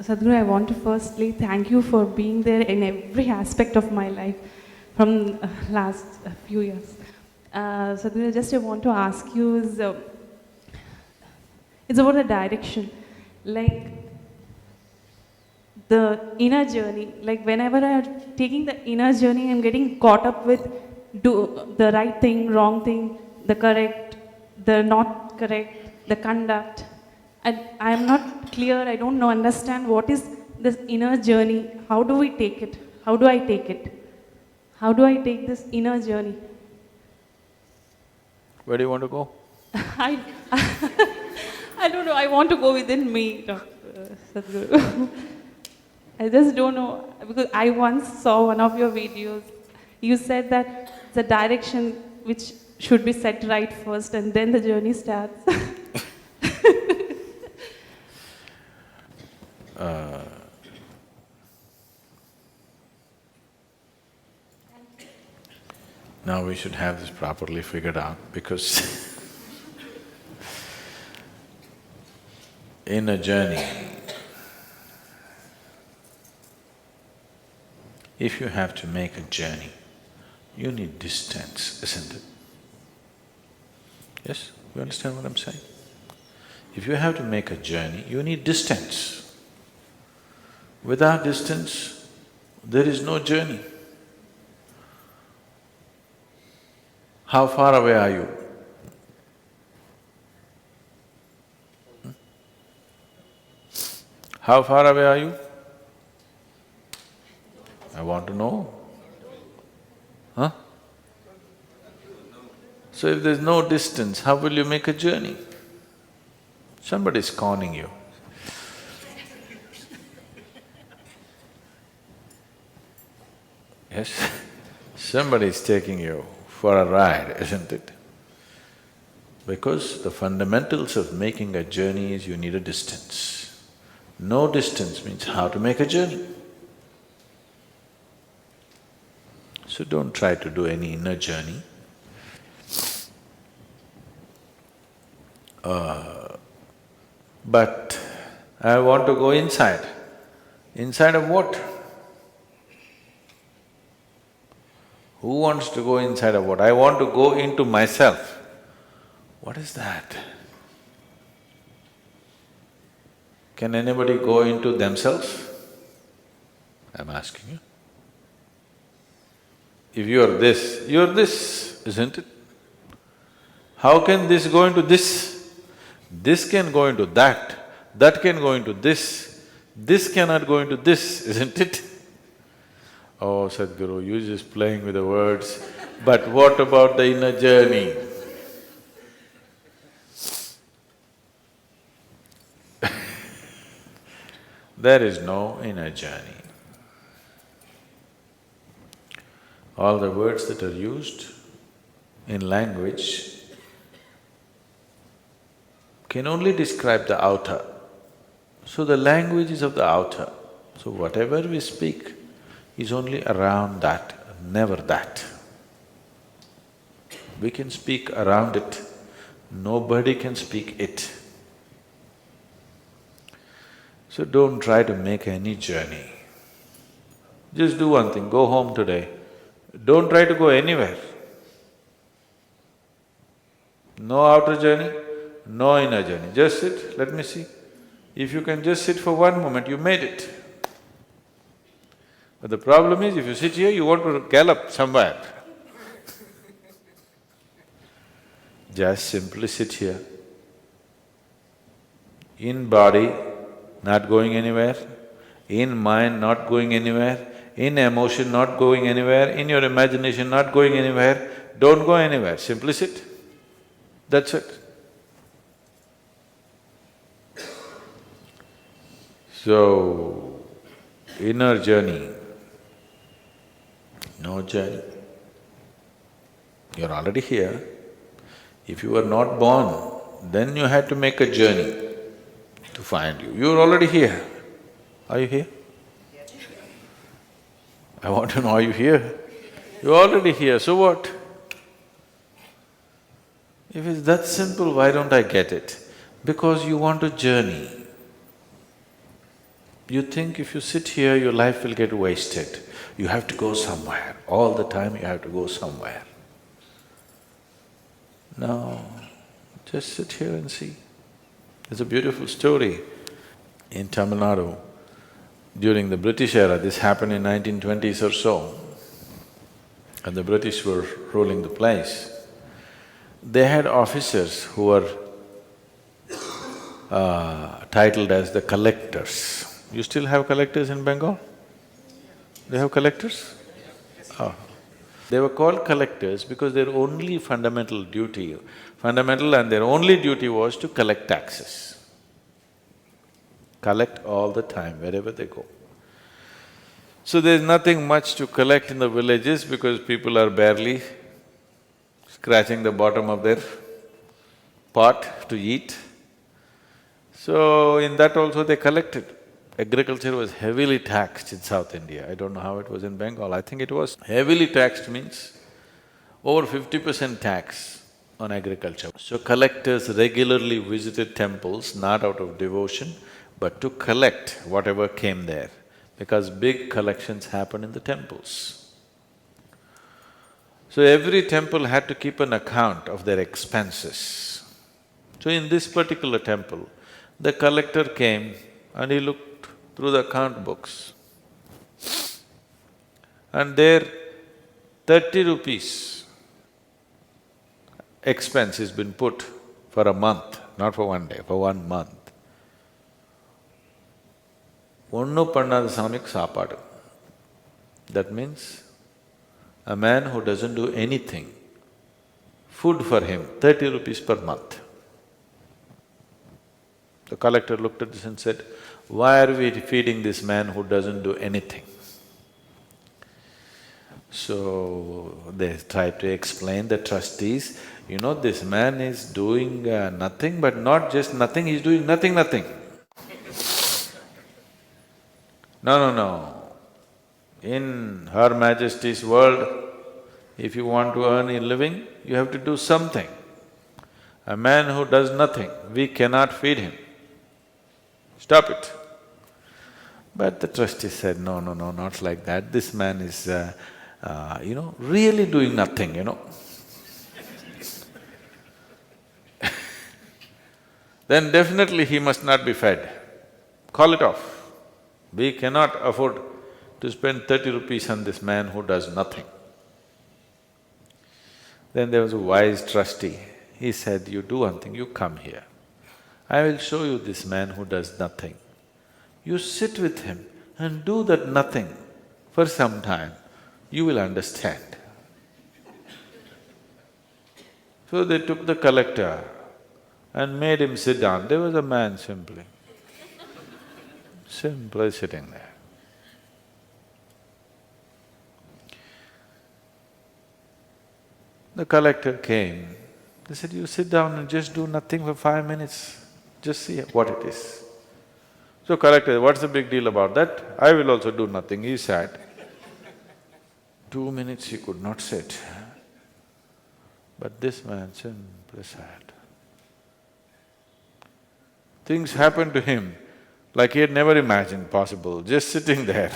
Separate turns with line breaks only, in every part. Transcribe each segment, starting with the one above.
Sadhguru, I want to firstly thank you for being there in every aspect of my life from last few years. Sadhguru, just I want to ask you is, it's about a direction, like the inner journey. Like whenever I'm taking the inner journey, I'm getting caught up with do the right thing, wrong thing, the correct, the not correct, the conduct. I am not clear, I don't know, understand what is this inner journey. How do we take it? How do I take it? How do I take this inner journey?
Where do you want to go?
I don't know, I want to go within me, Dr. Sadhguru. I just don't know, because I once saw one of your videos. You said that the direction which should be set right first and then the journey starts.
Now we should have this properly figured out because in a journey, if you have to make a journey, you need distance, isn't it? Yes? You understand what I'm saying? If you have to make a journey, you need distance. Without distance, there is no journey. How far away are you? How far away are you? I want to know. Huh? So if there's no distance, how will you make a journey? Somebody's conning you. Yes? Somebody's taking you for a ride, isn't it? Because the fundamentals of making a journey is you need a distance. No distance means how to make a journey. So don't try to do any inner journey. But I want to go inside. Inside of what? Who wants to go inside of what? I want to go into myself. What is that? Can anybody go into themselves? I'm asking you. If you're this, isn't it? How can this go into this? This can go into that can go into this cannot go into this, isn't it? Oh, Sadhguru, you're just playing with the words, but what about the inner journey? There is no inner journey. All the words that are used in language can only describe the outer. So the language is of the outer. So whatever we speak is only around that, never that. We can speak around it, nobody can speak it. So don't try to make any journey. Just do one thing, go home today. Don't try to go anywhere. No outer journey, no inner journey. Just sit, let me see. If you can just sit for one moment, you made it. But the problem is, if you sit here, you want to gallop somewhere. Just simply sit here. In body, not going anywhere. In mind, not going anywhere. In emotion, not going anywhere. In your imagination, not going anywhere. Don't go anywhere, simply sit. That's it. So, inner journey, no journey. You're already here. If you were not born, then you had to make a journey to find you. You're already here. Are you here? I want to know, are you here? You're already here, so what? If it's that simple, why don't I get it? Because you want to journey. You think if you sit here, your life will get wasted. You have to go somewhere. All the time you have to go somewhere. No, just sit here and see. There's a beautiful story in Tamil Nadu. During the British era, this happened in 1920s or so, and the British were ruling the place. They had officers who were titled as the collectors. You still have collectors in Bengal? They have collectors? Oh. They were called collectors because their only fundamental and their only duty was to collect taxes. Collect all the time, wherever they go. So there's nothing much to collect in the villages because people are barely scratching the bottom of their pot to eat. So in that also they collected. Agriculture was heavily taxed in South India. I don't know how it was in Bengal, I think it was. Heavily taxed means over 50% tax on agriculture. So collectors regularly visited temples, not out of devotion, but to collect whatever came there, because big collections happened in the temples. So every temple had to keep an account of their expenses. So in this particular temple, the collector came and he looked through the account books. And there, 30 rupees expense has been put for a month, not for one day, for 1 month. Onnu pannada samikku saapadu. That means a man who doesn't do anything, food for him, 30 rupees per month. The collector looked at this and said, "Why are we feeding this man who doesn't do anything?" So they tried to explain, the trustees, this man is doing nothing, but not just nothing, he's doing nothing. No. In Her Majesty's world, if you want to earn a living, you have to do something. A man who does nothing, we cannot feed him. Stop it. But the trustee said, no, not like that. This man is, really doing nothing, Then definitely he must not be fed. Call it off. We cannot afford to spend 30 rupees on this man who does nothing. Then there was a wise trustee. He said, "You do one thing, you come here. I will show you this man who does nothing. You sit with him and do that nothing for some time, you will understand." So they took the collector and made him sit down. There was a man simply sitting there. The collector came. They said, "You sit down and just do nothing for 5 minutes, just see what it is." So collector, "What's the big deal about that? I will also do nothing." He sat. 2 minutes he could not sit. But this man simply sat. Things happened to him like he had never imagined possible, just sitting there.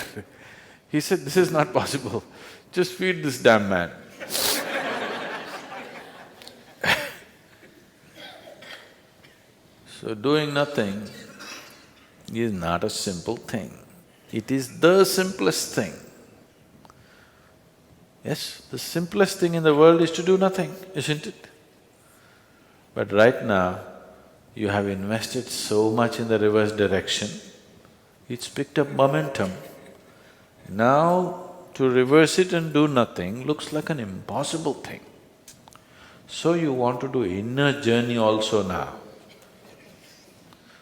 He said, "This is not possible, just feed this damn man." So doing nothing is not a simple thing. It is the simplest thing. Yes, the simplest thing in the world is to do nothing, isn't it? But right now, you have invested so much in the reverse direction, it's picked up momentum. Now, to reverse it and do nothing looks like an impossible thing. So you want to do inner journey also now.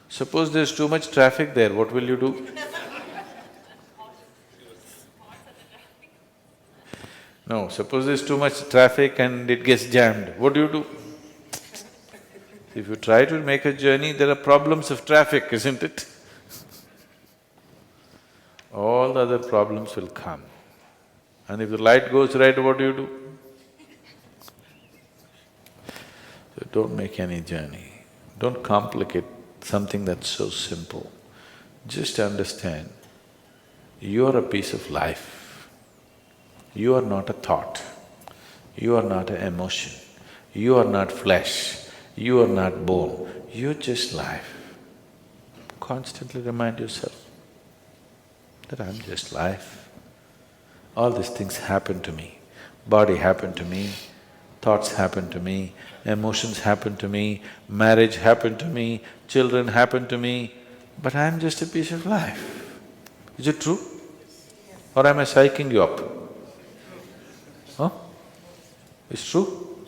Suppose there's too much traffic there, what will you do? No, suppose there's too much traffic and it gets jammed, what do? If you try to make a journey, there are problems of traffic, isn't it? All the other problems will come. And if the light goes red, what do? So don't make any journey, don't complicate something that's so simple. just understand, you are a piece of life. You are not a thought. You are not an emotion. You are not flesh. You are not bone. You're just life. Constantly remind yourself that I'm just life. All these things happen to me. Body happened to me, thoughts happen to me, emotions happen to me, marriage happened to me, children happen to me, but I'm just a piece of life. Is it true? Or am I psyching you up? Huh? It's true?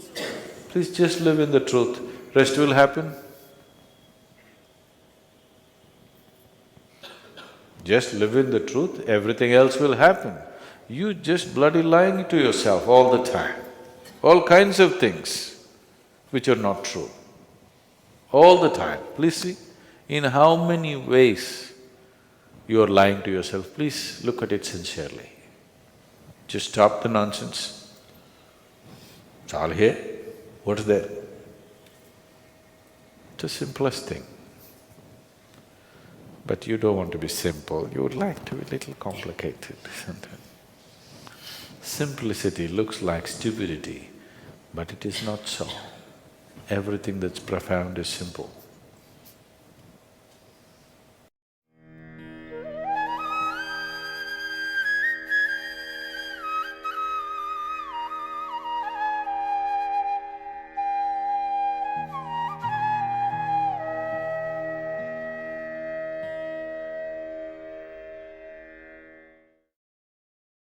Please just live in the truth, rest will happen. Just live in the truth, everything else will happen. You just bloody lying to yourself all the time. All kinds of things which are not true. All the time. Please see, in how many ways you are lying to yourself, please look at it sincerely. Just stop the nonsense. It's all here. What's there? It's the simplest thing. But you don't want to be simple, you would like to be a little complicated, isn't it? Simplicity looks like stupidity, but it is not so. Everything that's profound is simple.